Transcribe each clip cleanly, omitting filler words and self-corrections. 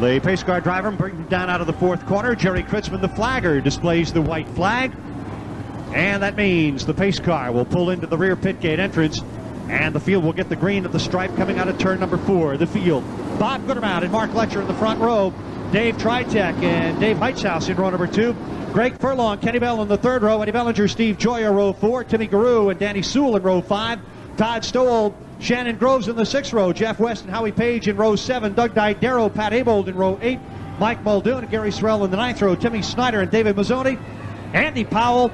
The pace car driver brings down out of the fourth corner. Jerry Kritzman, the flagger, displays the white flag. And that means the pace car will pull into the rear pit gate entrance, and the field will get the green at the stripe coming out of turn number 4. The field, Bob Goodermount and Mark Letcher in the front row. Dave Tritek and Dave Heitzhaus in row number 2. Greg Furlong, Kenny Bell in the third row. Eddie Bellinger, Steve Joyer, row 4. Timmy Garou and Danny Sewell in row 5. Todd Stowell, Shannon Groves in the 6th row. Jeff West and Howie Page in row 7. Doug Didero, Pat Abold in row 8. Mike Muldoon and Gary Sorrell in the 9th row. Timmy Snyder and David Mazzoni. Andy Powell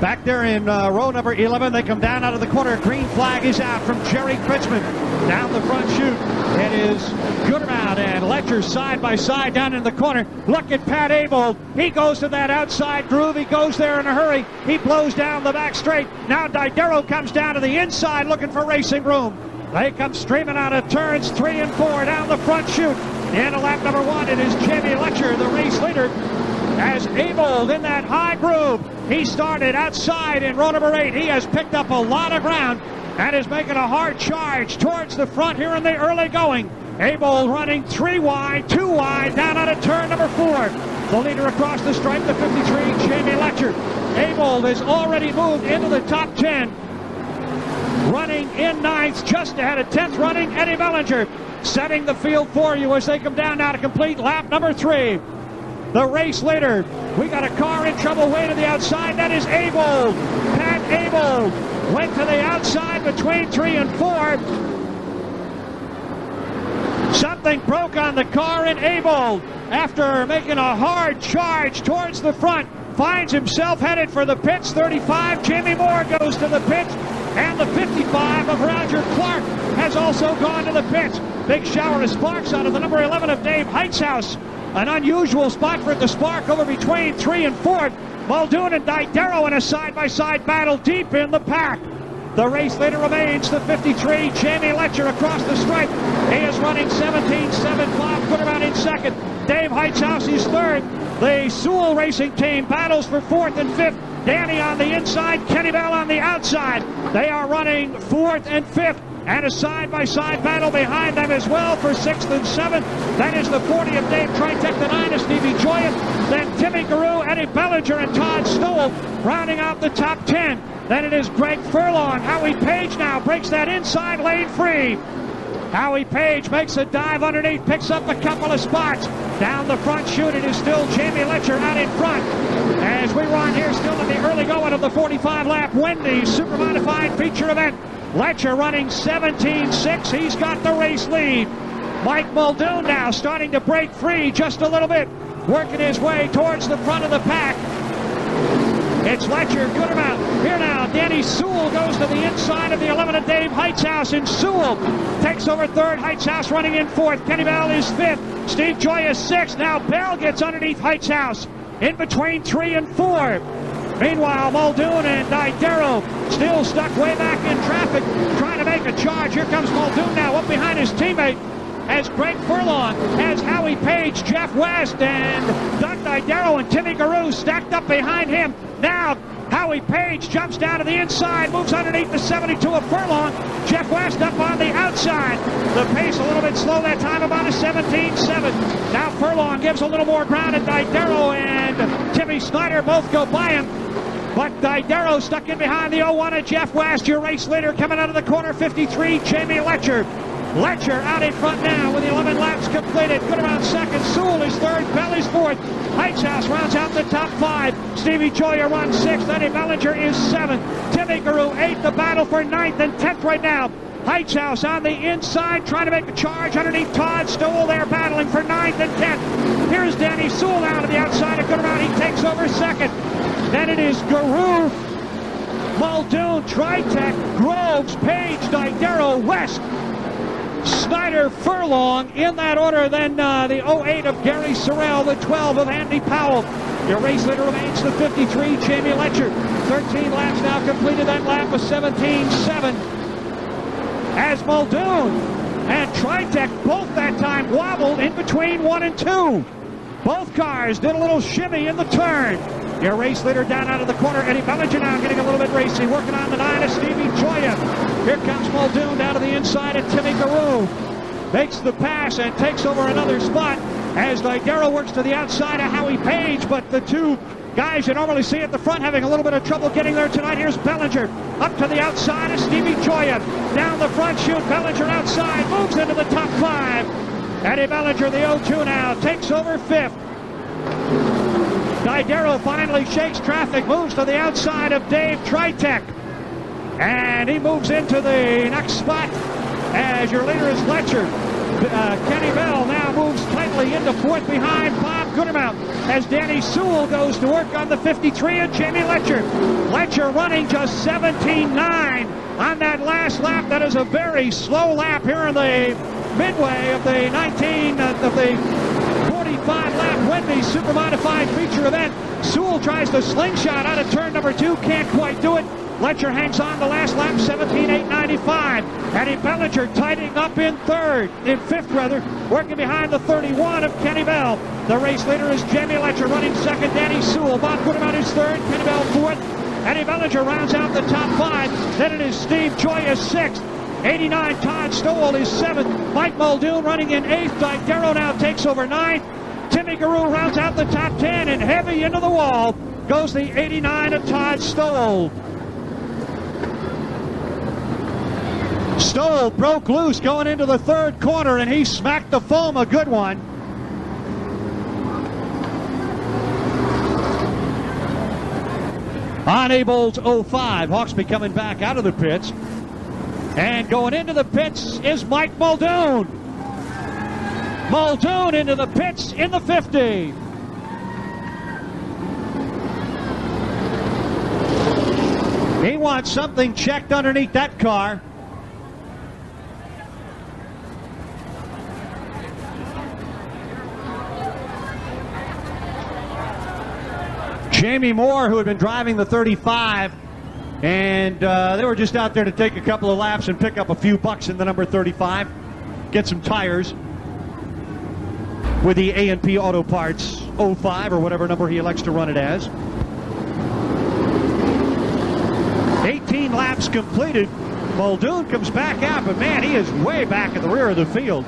back there in row number 11. They come down out of the corner. Green flag is out from Jerry Kritzman. Down the front chute, it is Goodermount and Letcher side by side down in the corner. Look at Pat Abold. He goes to that outside groove. He goes there in a hurry. He blows down the back straight. Now Didero comes down to the inside looking for racing room. They come streaming out of turns 3 and 4 down the front chute. In lap number 1, it is Jamie Letcher, the race leader, as Abold in that high groove. He started outside in row number 8. He has picked up a lot of ground and is making a hard charge towards the front here in the early going. Abold running 3 wide, 2 wide, down out of turn number 4. The leader across the stripe, the 53, Jamie Letcher. Abold has already moved into the top 10. Running in 9th, just ahead of 10th, running Eddie Bellinger. Setting the field for you as they come down now to complete lap number 3. The race leader. We got a car in trouble way to the outside. That is Abold. Pat Abold went to the outside between 3 and 4. Something broke on the car, and Abold, after making a hard charge towards the front, finds himself headed for the pits. 35, Jamie Moore goes to the pits, and the 55 of Roger Clark has also gone to the pits. Big shower of sparks out of the number 11 of Dave Heitzhaus. An unusual spot for it to spark over between 3 and 4. Muldoon and Didero in a side-by-side battle deep in the pack. The race leader remains the 53, Jamie Letcher, across the stripe. He is running 17.7. Bob Goodermount in second. Dave Heitzhaus is third. The Sewell Racing Team battles for 4th and 5th. Danny on the inside, Kenny Bell on the outside. They are running 4th and 5th. And a side-by-side battle behind them as well for 6th and 7th. That is the 40 of Dave Tritek, the 9 of Stevie Joyett. Then Timmy Garou, Eddie Bellinger, and Todd Stowell rounding out the top 10. Then it is Greg Furlong. Howie Page now breaks that inside lane free. Howie Page makes a dive underneath, picks up a couple of spots. Down the front chute, it is still Jamie Letcher out in front. As we run here still in the early going of the 45-lap Wendy's Super Modified Feature Event. Letcher running 17.6. He's got the race lead. Mike Muldoon now starting to break free just a little bit, working his way towards the front of the pack. It's Letcher, Goodermount. Here now, Danny Sewell goes to the inside of the 11 of Dave Heitzhaus, and Sewell takes over third. Heitzhaus running in 4th. Kenny Bell is 5th. Steve Joy is 6th. Now Bell gets underneath Heitzhaus in between 3 and 4. Meanwhile, Muldoon and Didero still stuck way back in traffic, trying to make a charge. Here comes Muldoon now up behind his teammate as Greg Furlong has Howie Page, Jeff West, and Doug Didero and Timmy Garou stacked up behind him. Now Howie Page jumps down to the inside, moves underneath the 72 of Furlong. Jeff West up on the outside. The pace a little bit slow that time, about a 17.7. Now Furlong gives a little more ground, and Didero and Timmy Snyder both go by him. But Didero stuck in behind the 01 of Jeff West. Your race leader coming out of the corner, 53, Jamie Letcher. Letcher out in front now with the 11 laps completed. Goodermount second, Sewell is third, Bell is fourth. Heitzhaus rounds out the top 5. Stevie Joyer runs 6th, Eddie Bellinger is 7th. Timmy Garou 8th, the battle for 9th and 10th right now. Heitzhaus on the inside trying to make a charge underneath Todd Stowell there battling for 9th and 10th. Here's Danny Sewell down to the outside of Goodermount. He takes over second. Then it is Garou, Muldoon, Tritek, Groves, Page, Didero, West, Snyder, Furlong in that order. Then the 08 of Gary Sorrell, the 12 of Andy Powell. Your race leader remains the 53, Jamie Letcher. 13 laps now completed. That lap was 17.7. As Muldoon and Tritek both that time wobbled in between 1 and 2. Both cars did a little shimmy in the turn. Your race leader down out of the corner, Eddie Bellinger now getting a little bit racy, working on the 9 of Stevie Joyer. Here comes Muldoon down to the inside of Timmy Garou. makes the pass and takes over another spot as Darrell works to the outside of Howie Page, but the two guys you normally see at the front having a little bit of trouble getting there tonight. Here's Bellinger up to the outside of Stevie Gioia. Down the front chute, Bellinger outside, moves into the top 5. Eddie Bellinger, the 0-2 now, takes over 5th. Darrell finally shakes traffic, moves to the outside of Dave Tritek. And he moves into the next spot as your leader is Letcher. Kenny Bell now moves tightly into 4th behind Bob Goodermount as Danny Sewell goes to work on the 53 and Jamie Letcher. Letcher running just 17.9 on that last lap. That is a very slow lap here in the midway of the 45 lap Wendy's Super Modified feature event. Sewell tries to slingshot out of turn number 2, can't quite do it. Letcher hangs on the last lap, 17.895. Eddie Bellinger tightening up in 5th rather, working behind the 31 of Kenny Bell. The race leader is Jamie Letcher, running 2nd, Danny Sewell. Bob Goodermount is 3rd, Kenny Bell 4th. Eddie Bellinger rounds out the top 5. Then it is Steve Gioia 6th. 89, Todd Stowell is 7th. Mike Muldoon running in 8th. Darrell now takes over 9th. Timmy Garou rounds out the top 10, and heavy into the wall goes the 89 of Todd Stowell. Stowell broke loose going into the 3rd corner, and he smacked the foam a good one. On Abel's 05, Hawksby coming back out of the pits. And going into the pits is Mike Muldoon. Muldoon into the pits in the 50. He wants something checked underneath that car. Jamie Moore, who had been driving the 35, and they were just out there to take a couple of laps and pick up a few bucks in the number 35, get some tires with the A&P Auto Parts 05 or whatever number he elects to run it as. 18 laps completed. Muldoon comes back out, but man, he is way back at the rear of the field.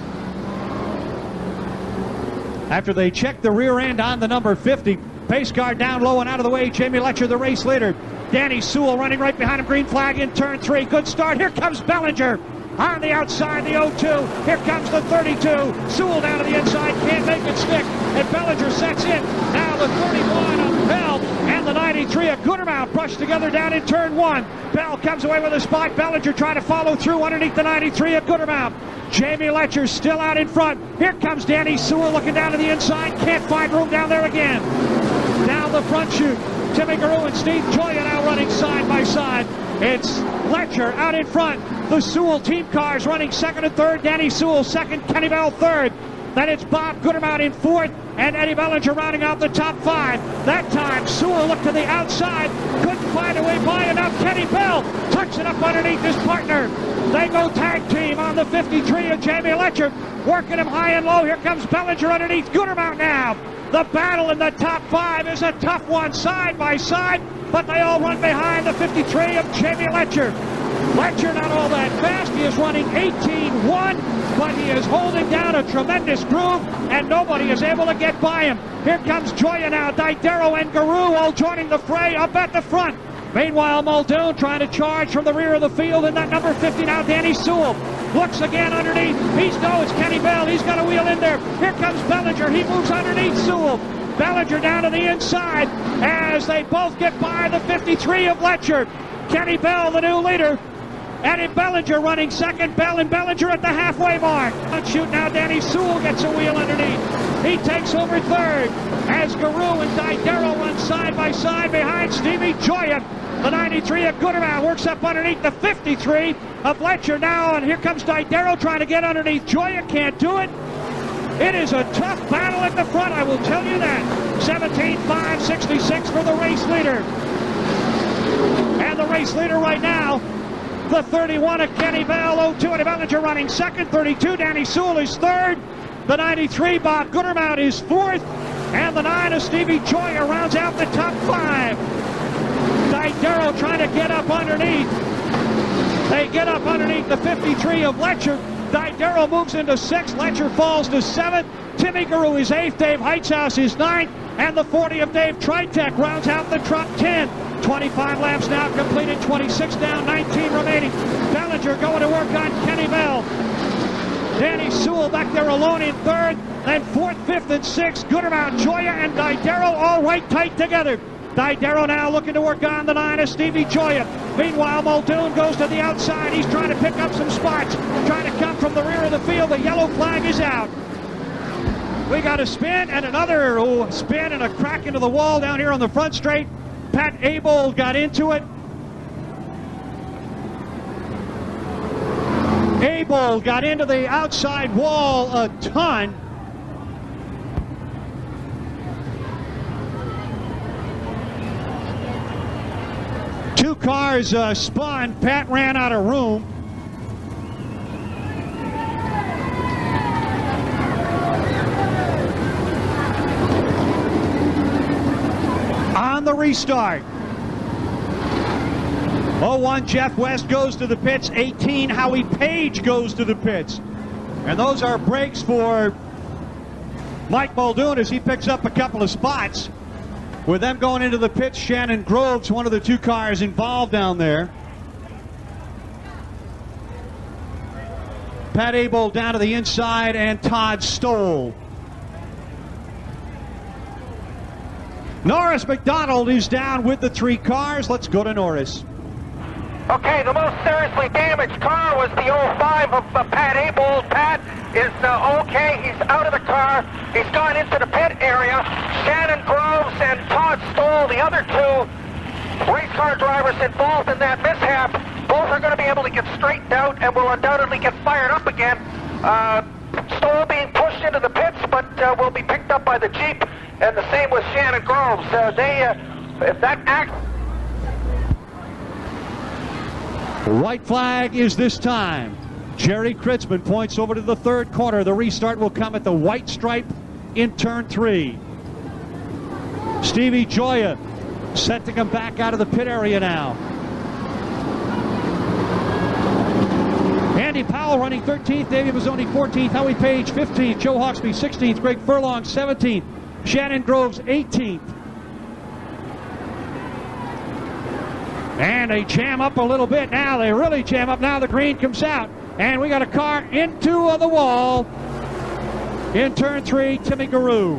After they check the rear end on the number 50, pace car down low and out of the way. Jamie Letcher, the race leader. Danny Sewell running right behind him. Green flag in turn 3. Good start. Here comes Bellinger on the outside, the 0-2. Here comes the 32. Sewell down to the inside. Can't make it stick. And Bellinger sets in. Now the 31 of Bell and the 93 of Goodermount brushed together down in turn 1. Bell comes away with a spot. Bellinger trying to follow through underneath the 93 of Goodermount. Jamie Letcher still out in front. Here comes Danny Sewell looking down to the inside. Can't find room down there again. Down the front chute. Timmy Garou and Steve Gioia now running side by side. It's Letcher out in front. The Sewell team cars running 2nd and 3rd. Danny Sewell 2nd, Kenny Bell 3rd. Then it's Bob Goodermount in 4th, and Eddie Bellinger rounding out the top 5. That time, Sewell looked to the outside, couldn't find a way by enough. Kenny Bell tucks it up underneath his partner. They go tag team on the 53 of Jamie Letcher, working him high and low. Here comes Bellinger underneath Goodermount now. The battle in the top 5 is a tough one, side by side, but they all run behind the 53 of Jamie Letcher. Letcher not all that fast. He is running 18.1, but he is holding down a tremendous groove, and nobody is able to get by him. Here comes Gioia now. Darrell and Garou all joining the fray up at the front. Meanwhile, Muldoon trying to charge from the rear of the field in that number 50 now, Danny Sewell. Looks again underneath. It's Kenny Bell. He's got a wheel in there. Here comes Bellinger. He moves underneath Sewell. Bellinger down to the inside as they both get by the 53 of Letcher. Kenny Bell, the new leader. Eddie Bellinger running 2nd. Bell and Bellinger at the halfway mark. On shoot now, Danny Sewell gets a wheel underneath. He takes over 3rd as Garou and Darrell run side by side behind Stevie Gioia. The 93 of Goodermount works up underneath the 53 of Letcher now, and here comes Darrell trying to get underneath Gioia. Can't do it. It is a tough battle at the front, I will tell you that. 17.566 for the race leader. And the race leader right now, the 31 of Kenny Bell, 0-2 Eddie Bellinger running 2nd, 32 Danny Sewell is 3rd, the 93 Bob Goodermount is 4th, and the 9 of Stevie Gioia rounds out the top 5. Darrell trying to get up underneath. They get up underneath the 53 of Letcher. Didero moves into 6th. Letcher falls to 7th. Timmy Guru is 8th. Dave Heitzhaus is 9th. And the 40 of Dave Tritek rounds out the top 10. 25 laps now completed. 26 down, 19 remaining. Bellinger going to work on Kenny Bell. Danny Sewell back there alone in 3rd. Then 4th, 5th, and 6th. Goodermount, Joya, and Didero all right tight together. Didero now looking to work on the 9 of Stevie Joya. Meanwhile, Muldoon goes to the outside. He's trying to pick up some spots. Trying to come from the rear of the field. The yellow flag is out. We got a spin and another spin and a crack into the wall down here on the front straight. Pat Abel got into it. Abel got into the outside wall a ton. Two cars spun. Pat ran out of room. On the restart. 01 Jeff West goes to the pits. 18 Howie Page goes to the pits. And those are breaks for Mike Muldoon as he picks up a couple of spots. With them going into the pits, Shannon Groves, one of the two cars involved down there. Pat Abel down to the inside and Todd Stoll. Norris McDonald is down with the 3 cars. Let's go to Norris. Okay, the most seriously damaged car was the 05 of Pat Abel. Pat is okay. He's out of the car. He's gone into the pit area. Shannon Groves and Todd Stoll, the other 2 race car drivers involved in that mishap, both are going to be able to get straightened out and will undoubtedly get fired up again. Stoll being pushed into the pits, but will be picked up by the Jeep, and the same with Shannon Groves. If that act... The white flag is this time. Jerry Kritzman points over to the 3rd corner. The restart will come at the white stripe in turn 3. Stevie Joya set to come back out of the pit area now. Andy Powell running 13th. Davey Mazzoni 14th. Howie Page 15th. Joe Hawksby 16th. Greg Furlong 17th. Shannon Groves 18th. And they jam up a little bit now. They really jam up now. The green comes out. And we got a car into the wall. In turn 3, Timmy Guru.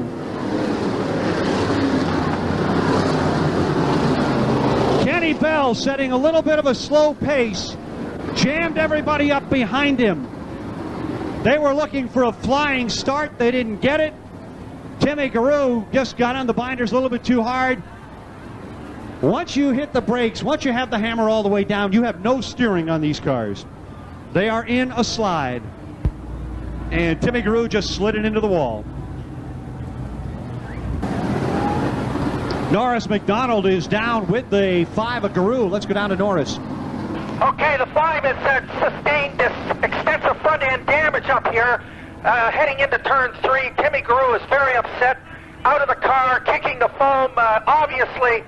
Kenny Bell setting a little bit of a slow pace. Jammed everybody up behind him. They were looking for a flying start. They didn't get it. Timmy Guru just got on the binders a little bit too hard. Once you hit the brakes, once you have the hammer all the way down, you have no steering on these cars. They are in a slide. And Timmy Guru just slid it into the wall. Norris McDonald is down with the 5 of Guru. Let's go down to Norris. Okay, the 5 has sustained this extensive front-end damage up here. Heading into turn 3, Timmy Guru is very upset. Out of the car, kicking the foam. Obviously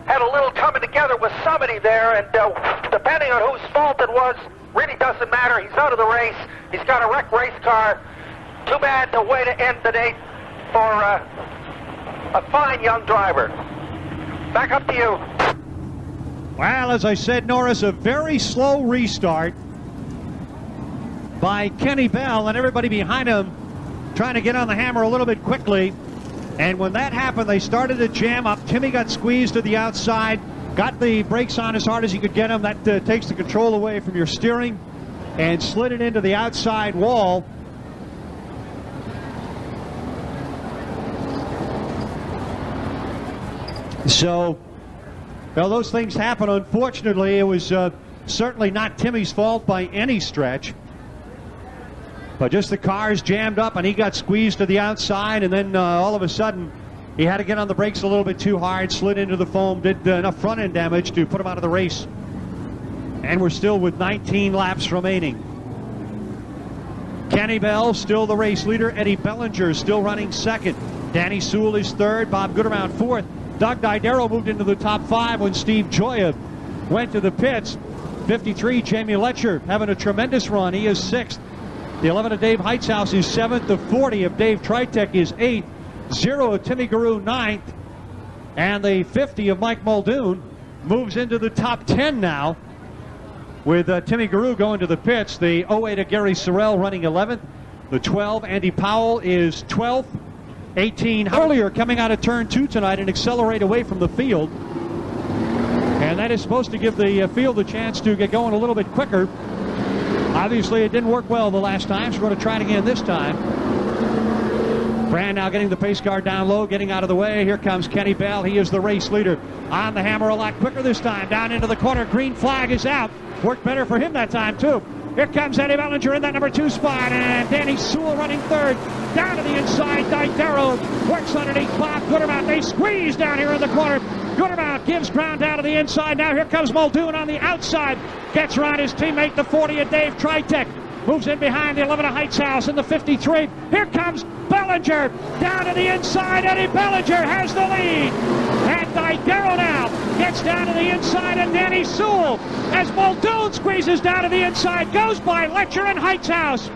had a little coming together with somebody there, and depending on whose fault it was, really doesn't matter. He's out of the race. He's got a wrecked race car. Too bad the way to end the day for a fine young driver. Back up to you. Well, as I said, Norris, a very slow restart by Kenny Bell and everybody behind him trying to get on the hammer a little bit quickly. And when that happened, they started to jam up. Timmy got squeezed to the outside, got the brakes on as hard as he could get them. That takes the control away from your steering, and slid it into the outside wall. So, well, those things happen. Unfortunately, it was certainly not Timmy's fault by any stretch. But just the cars jammed up, and he got squeezed to the outside, and then all of a sudden he had to get on the brakes a little bit too hard, slid into the foam, did enough front-end damage to put him out of the race. And we're still with 19 laps remaining. Kenny Bell still the race leader. Eddie Bellinger still running 2nd. Danny Sewell is 3rd. Bob Goodermount 4th. Doug Didero moved into the top 5 when Steve Joya went to the pits. 53, Jamie Letcher having a tremendous run. He is 6th. The 11 of Dave Heitzhaus is 7th. The 40 of Dave Tritek is 8th. 0 of Timmy Garou 9th. And the 50 of Mike Muldoon moves into the top 10 now, with Timmy Garou going to the pits. The 08 of Gary Sorrell running 11th. The 12, Andy Powell, is 12th. 18 earlier coming out of turn 2 tonight and accelerate away from the field. And that is supposed to give the field a chance to get going a little bit quicker. Obviously, it didn't work well the last time, so we're going to try it again this time. Brand now getting the pace car down low, getting out of the way. Here comes Kenny Bell. He is the race leader. On the hammer a lot quicker this time. Down into the corner. Green flag is out. Worked better for him that time, too. Here comes Eddie Bellinger in that number 2 spot, and Danny Sewell running 3rd. Down to the inside, Didero works underneath Bob Goodermount. They squeeze down here in the corner. Goodermount gives ground down to the inside. Now here comes Muldoon on the outside. Gets around his teammate, the 40 of Dave Tritek. Moves in behind the 11 of Heitzhaus in the 53. Here comes Bellinger. Down to the inside. Eddie Bellinger has the lead. And Didero now gets down to the inside, and Danny Sewell, as Muldoon squeezes down to the inside, goes by Letcher and Heitzhaus.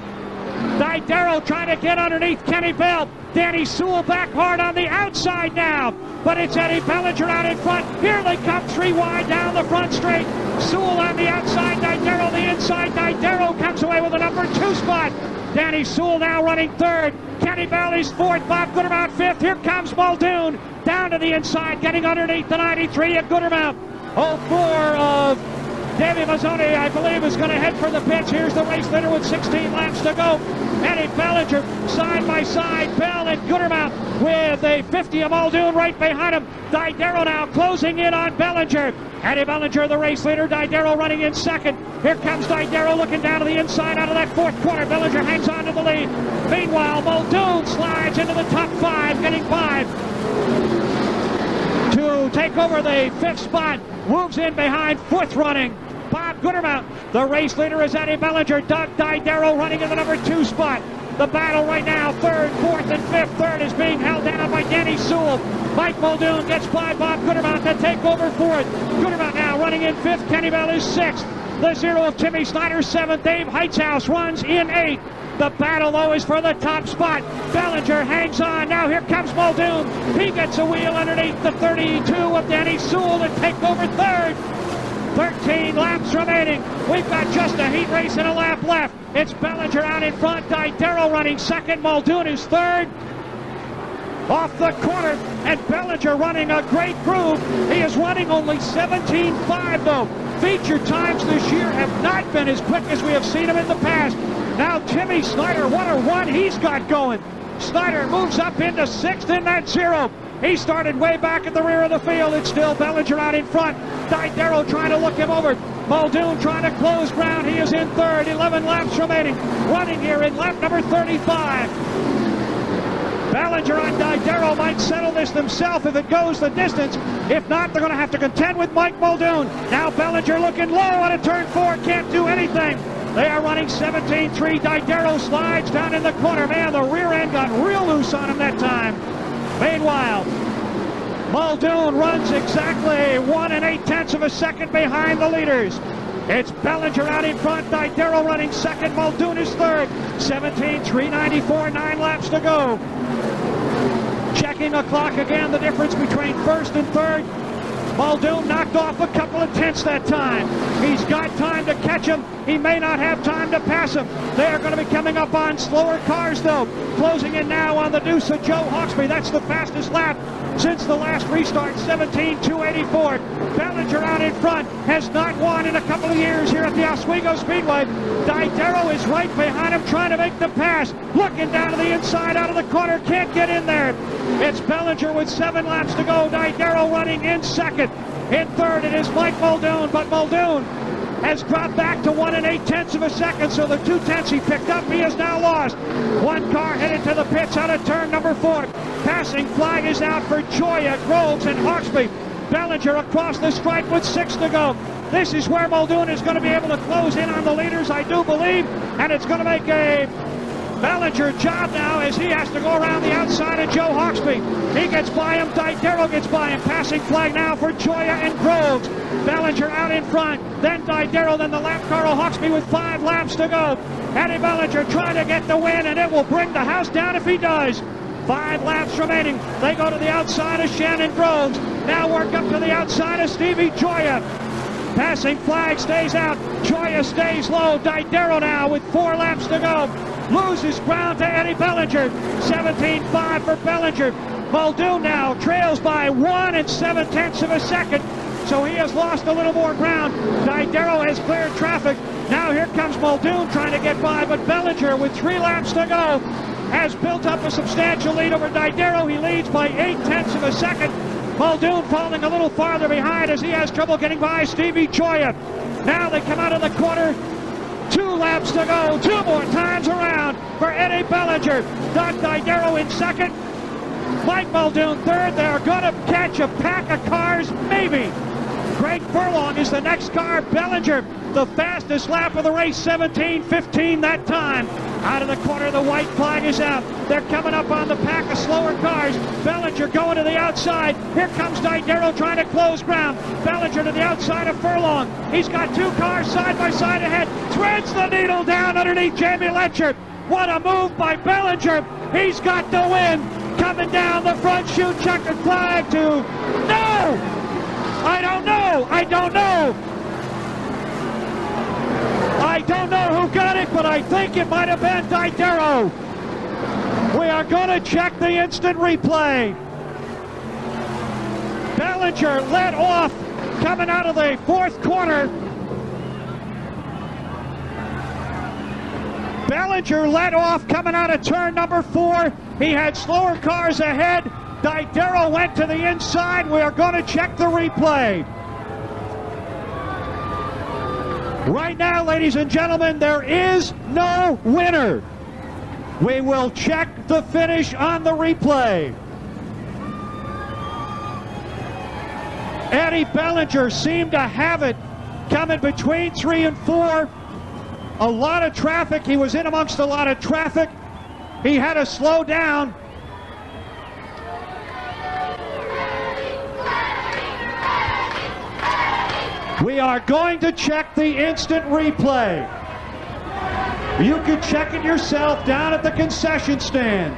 Didero trying to get underneath Kenny Bell. Danny Sewell back hard on the outside now. But it's Eddie Bellinger out in front. Here they come 3 wide down the front straight. Sewell on the outside, Didero the inside. Didero comes away with a number 2 spot. Danny Sewell now running 3rd. Kenny Bell is 4th. Bob Goodermount 5th. Here comes Muldoon down to the inside, getting underneath the 93 of Goodermount. 04 of Davey Mazzoni, I believe, is going to head for the pits. Here's the race leader with 16 laps to go. Eddie Bellinger side by side. Bell and Goodermount with a 50 of Muldoon right behind him. Didero now closing in on Bellinger. Eddie Bellinger, the race leader. Didero running in 2nd. Here comes Didero looking down to the inside out of that 4th corner. Bellinger hangs on to the lead. Meanwhile, Muldoon slides into the top 5, getting 5 to take over the 5th spot. Moves in behind 4th running Bob Goodermount. The race leader is Eddie Bellinger. Doug Didero running in the number 2 spot. The battle right now, 3rd, 4th, and 5th. 3rd is being held down by Danny Sewell. Mike Muldoon gets by Bob Goodermount to take over 4th. Goodermount now running in 5th. Kenny Bell is 6th. The 0 of Timmy Snyder 7th. Dave Heitzhaus runs in 8th. The battle, though, is for the top spot. Bellinger hangs on. Now here comes Muldoon. He gets a wheel underneath the 32 of Danny Sewell to take over 3rd. 13 laps remaining. We've got just a heat race and a lap left. It's Bellinger out in front. Didero running 2nd. Muldoon is 3rd. Off the corner, and Bellinger running a great groove. He is running only 17.5, though. Feature times this year have not been as quick as we have seen him in the past. Now Timmy Snyder, what a run he's got going. Snyder moves up into 6th in that 0. He started way back at the rear of the field. It's still Bellinger out in front. Didero trying to look him over. Muldoon trying to close ground. He is in 3rd. 11 laps remaining. Running here in lap number 35. Bellinger on Didero might settle this themselves if it goes the distance. If not, they're going to have to contend with Mike Muldoon. Now Bellinger looking low on a turn 4. Can't do anything. They are running 17.3. Didero slides down in the corner. Man, the rear end got real loose on him that time. Meanwhile, Muldoon runs exactly 1 8/10 of a second behind the leaders. It's Bellinger out in front. Didero running 2nd. Muldoon is 3rd. 17.394. 9 laps to go. Checking the clock again. The difference between 1st and 3rd. Muldoon knocked off a couple of tenths that time. He's got time to catch him. He may not have time to pass him. They are going to be coming up on slower cars, though. Closing in now on the deuce of Joe Hawksby. That's the fastest lap since the last restart, 17.284. Bellinger out in front, has not won in a couple of years here at the Oswego Speedway. Didero is right behind him trying to make the pass. Looking down to the inside out of the corner, can't get in there. It's Bellinger with 7 laps to go. Didero running in 2nd. In 3rd it is Mike Muldoon, but Muldoon has dropped back to 1 8/10 of a second, so the 2 tenths he picked up, he has now lost. 1 car headed to the pits out of turn number 4. Passing flag is out for Joya, Groves, and Hawksby. Bellinger across the stripe with 6 to go. This is where Muldoon is going to be able to close in on the leaders, I do believe, and it's going to make a Bellinger job now as he has to go around the outside of Joe Hawksby. He gets by him. Didero gets by him. Passing flag now for Gioia and Groves. Bellinger out in front. Then Didero. Then the lap car of Hawksby with 5 laps to go. Eddie Bellinger trying to get the win, and it will bring the house down if he does. 5 laps remaining. They go to the outside of Shannon Groves. Now work up to the outside of Stevie Gioia. Passing flag stays out. Gioia stays low. Didero now with 4 laps to go. Loses ground to Eddie Bellinger. 17.5 for Bellinger. Muldoon now trails by 1 7/10 of a second. So he has lost a little more ground. Didero has cleared traffic. Now here comes Muldoon trying to get by, but Bellinger with 3 laps to go has built up a substantial lead over Didero. He leads by 8/10 of a second. Muldoon falling a little farther behind as he has trouble getting by Stevie Gioia. Now they come out of the corner. 2 laps to go. 2 more times around for Eddie Bellinger. Doug Didero in second. Mike Muldoon third. They are going to catch a pack of cars, maybe. Greg Furlong is the next car. Bellinger, the fastest lap of the race, 17:15 that time. Out of the corner, the white flag is out. They're coming up on the pack of slower cars. Bellinger going to the outside. Here comes Didero trying to close ground. Bellinger to the outside of Furlong. He's got 2 cars side by side ahead. Threads the needle down underneath Jamie Letcher. What a move by Bellinger. He's got the win. Coming down the front chute, checkered flag to... No! I don't know. I don't know who got it, but I think it might have been Didero. We are going to check the instant replay. Bellinger led off coming out of the 4th corner. Bellinger led off coming out of turn number 4. He had slower cars ahead. Didero went to the inside. We are going to check the replay. Right now, ladies and gentlemen, there is no winner. We will check the finish on the replay. Eddie Bellinger seemed to have it coming between 3 and 4. A lot of traffic. He was in amongst a lot of traffic. He had to slow down. We are going to check the instant replay. You can check it yourself down at the concession stand.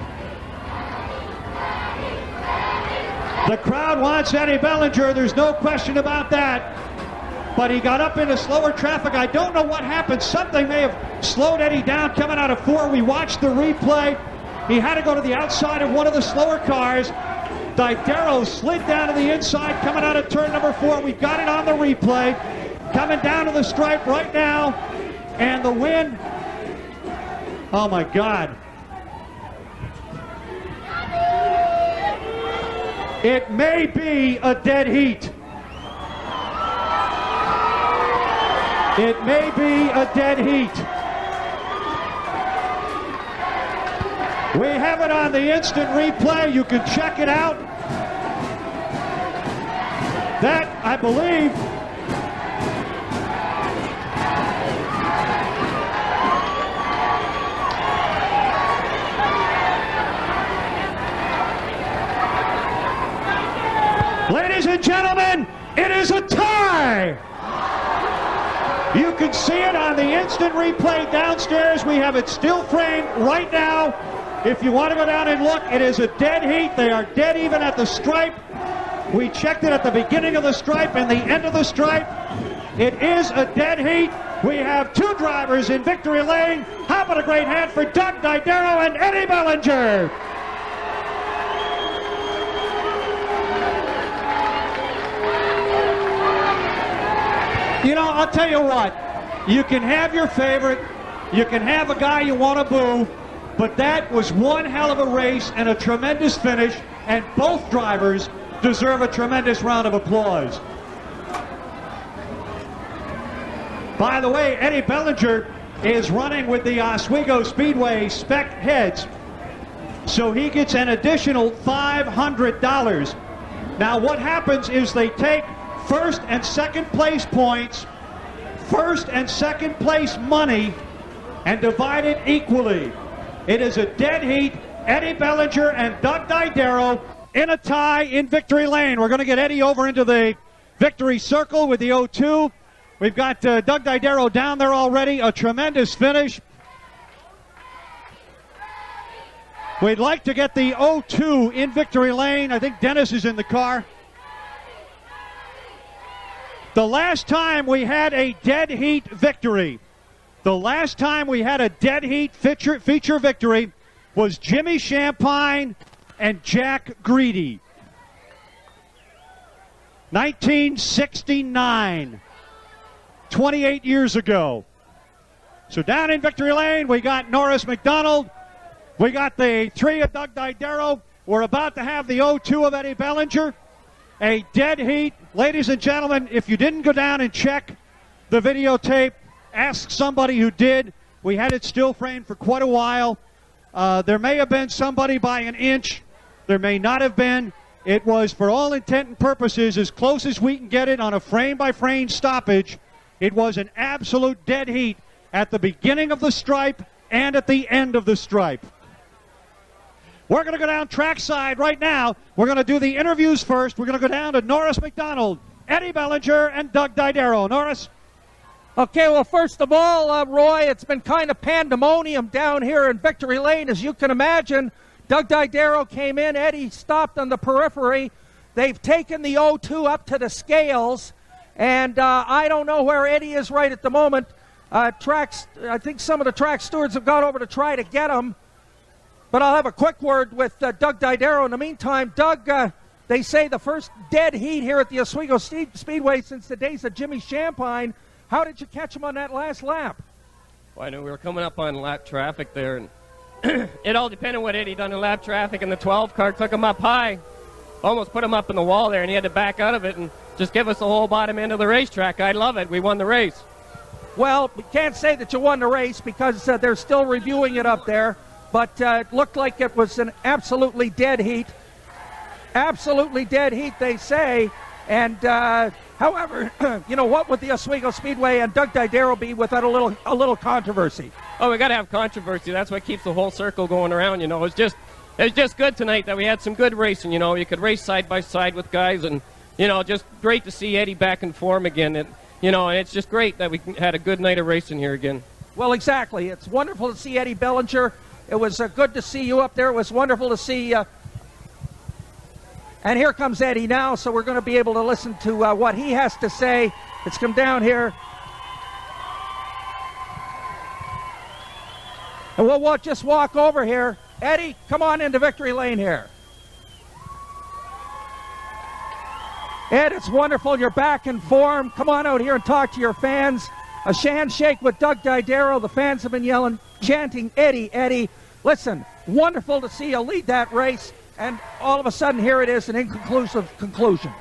The crowd wants Eddie Bellinger, there's no question about that. But he got up into slower traffic. I don't know what happened. Something may have slowed Eddie down coming out of 4. We watched the replay. He had to go to the outside of one of the slower cars. Didero slid down to the inside coming out of turn number 4. We've got it on the replay. Coming down to the stripe right now. And the win. Oh my God. It may be a dead heat. It may be a dead heat. We have it on the instant replay. You can check it out. That, I believe, ladies and gentlemen, it is a tie. You can see it on the instant replay downstairs. We have it still framed right now. If you want to go down and look, it is a dead heat. They are dead even at the stripe. We checked it at the beginning of the stripe and the end of the stripe. It is a dead heat. We have 2 drivers in victory lane. How about a great hand for Doug Didero and Eddie Bellinger? You know, I'll tell you what. You can have your favorite. You can have a guy you want to boo. But that was one hell of a race and a tremendous finish, and both drivers deserve a tremendous round of applause. By the way, Eddie Bellinger is running with the Oswego Speedway spec heads, so he gets an additional $500. Now what happens is they take first and second place points, first and second place money, and divide it equally. It is a dead heat. Eddie Bellinger and Doug Didero in a tie in victory lane. We're going to get Eddie over into the victory circle with the 0-2. We've got Doug Didero down there already. A tremendous finish. We'd like to get the 0-2 in victory lane. I think Dennis is in the car. The last time we had a dead heat victory, the last time we had a dead heat feature victory was Jimmy Champagne and Jack Greedy. 1969, 28 years ago. So down in victory lane, we got Norris McDonald. We got the 3 of Doug Didero. We're about to have the 0-2 of Eddie Bellinger. A dead heat. Ladies and gentlemen, if you didn't go down and check the videotape, ask somebody who did. We had it still framed for quite a while. There may have been somebody by an inch. There may not have been. It was, for all intent and purposes, as close as we can get it on a frame-by-frame stoppage. It was an absolute dead heat at the beginning of the stripe and at the end of the stripe. We're going to go down trackside right now. We're going to do the interviews first. We're going to go down to Norris McDonald, Eddie Bellinger, and Doug Didero. Norris? Okay, well, first of all, Roy, it's been kind of pandemonium down here in Victory Lane, as you can imagine. Doug Didero came in. Eddie stopped on the periphery. They've taken the 0-2 up to the scales, and I don't know where Eddie is right at the moment. I think some of the track stewards have gone over to try to get him. But I'll have a quick word with Doug Didero. In the meantime, Doug, they say the first dead heat here at the Oswego Speedway since the days of Jimmy Champagne. How did you catch him on that last lap? Well, I know we were coming up on lap traffic there, and it all depended on what Eddie done in lap traffic, and the 12 car took him up high, almost put him up in the wall there, and he had to back out of it and just give us the whole bottom end of the racetrack. I love it. We won the race. Well, we can't say that you won the race because they're still reviewing it up there. But it looked like it was an absolutely dead heat. Absolutely dead heat, they say. And, however, you know, what would the Oswego Speedway and Doug Didero be without a little controversy? Oh, we got to have controversy. That's what keeps the whole circle going around, you know. It's just good tonight that we had some good racing, you know. You could race side by side with guys, and, you know, just great to see Eddie back in form again. And, you know, and it's just great that we had a good night of racing here again. Well, exactly. It's wonderful to see Eddie Bellinger. It was good to see you up there. It was wonderful to see. And here comes Eddie now, so we're going to be able to listen to what he has to say. Let's come down here. And we'll just walk over here. Eddie, come on into victory lane here. Ed, it's wonderful. You're back in form. Come on out here and talk to your fans. A handshake with Doug Didero. The fans have been yelling, chanting, Eddie, Eddie. Listen, wonderful to see you lead that race, and all of a sudden here it is, an inconclusive conclusion.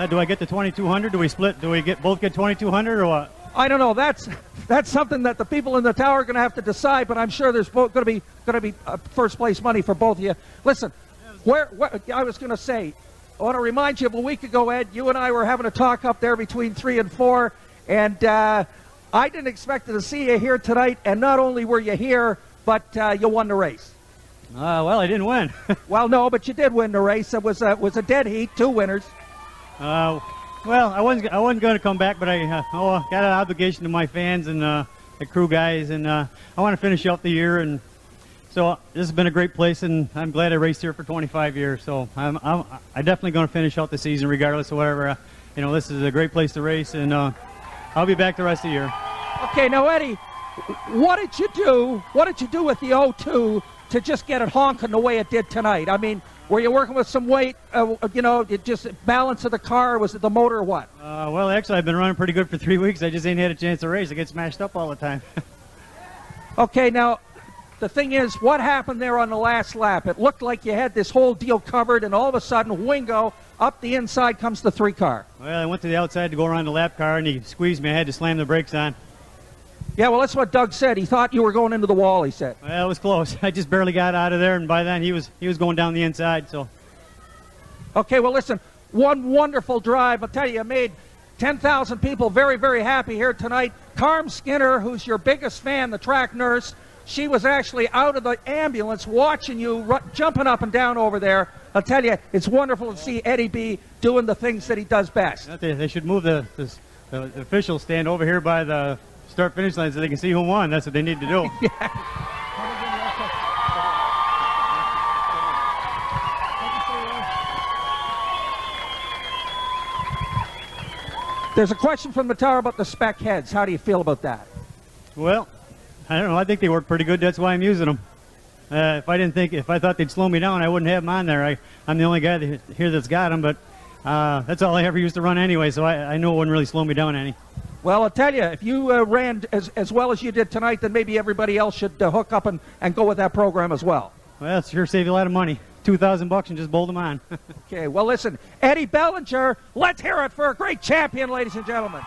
Do I get the 2,200? Do we split? Do we both get 2,200 or what? I don't know. That's something that the people in the tower are going to have to decide, but I'm sure there's going to be first place money for both of you. Listen, where I was going to say, I want to remind you of a week ago, Ed, you and I were having a talk up there between 3 and 4, and I didn't expect to see you here tonight, and not only were you here, but you won the race. Well, I didn't win. Well, no, but you did win the race. It was a dead heat, 2 winners. Well, I wasn't going to come back, but I got an obligation to my fans and the crew guys, and I want to finish out the year. And so this has been a great place, and I'm glad I raced here for 25 years. So I'm definitely going to finish out the season, regardless of whatever. You know, this is a great place to race, and I'll be back the rest of the year. Okay, now Eddie, what did you do? What did you do with the 0-2 to just get it honking the way it did tonight? I mean, were you working with some weight? You know, just balance of the car? Was it the motor or what? Well, actually, I've been running pretty good for 3 weeks. I just ain't had a chance to race. I get smashed up all the time. Okay, now, the thing is, what happened there on the last lap? It looked like you had this whole deal covered, and all of a sudden, wingo, up the inside comes the 3 car. Well, I went to the outside to go around the lap car, and he squeezed me. I had to slam the brakes on. Yeah, well, that's what Doug said. He thought you were going into the wall, he said. Well, it was close. I just barely got out of there, and by then he was going down the inside. So. Okay, well, listen, one wonderful drive. I'll tell you, you made 10,000 people very, very happy here tonight. Carm Skinner, who's your biggest fan, the track nurse, She was actually out of the ambulance watching you jumping up and down over there. I'll tell you, it's wonderful to see Eddie B doing the things that he does best. They should move the officials stand over here by the start-finish line so they can see who won. That's what they need to do. There's a question from the tower about the spec heads. How do you feel about that? Well, I don't know. I think they work pretty good. That's why I'm using them. If I thought they'd slow me down, I wouldn't have them on there. I'm the only guy here that's got them, but that's all I ever used to run anyway, so I know it wouldn't really slow me down any. Well, I'll tell you, if you ran as well as you did tonight, then maybe everybody else should hook up and go with that program as well. Well, it sure saved you a lot of money. $2,000 and just bolt them on. Okay, well, listen, Eddie Bellinger, let's hear it for a great champion, ladies and gentlemen.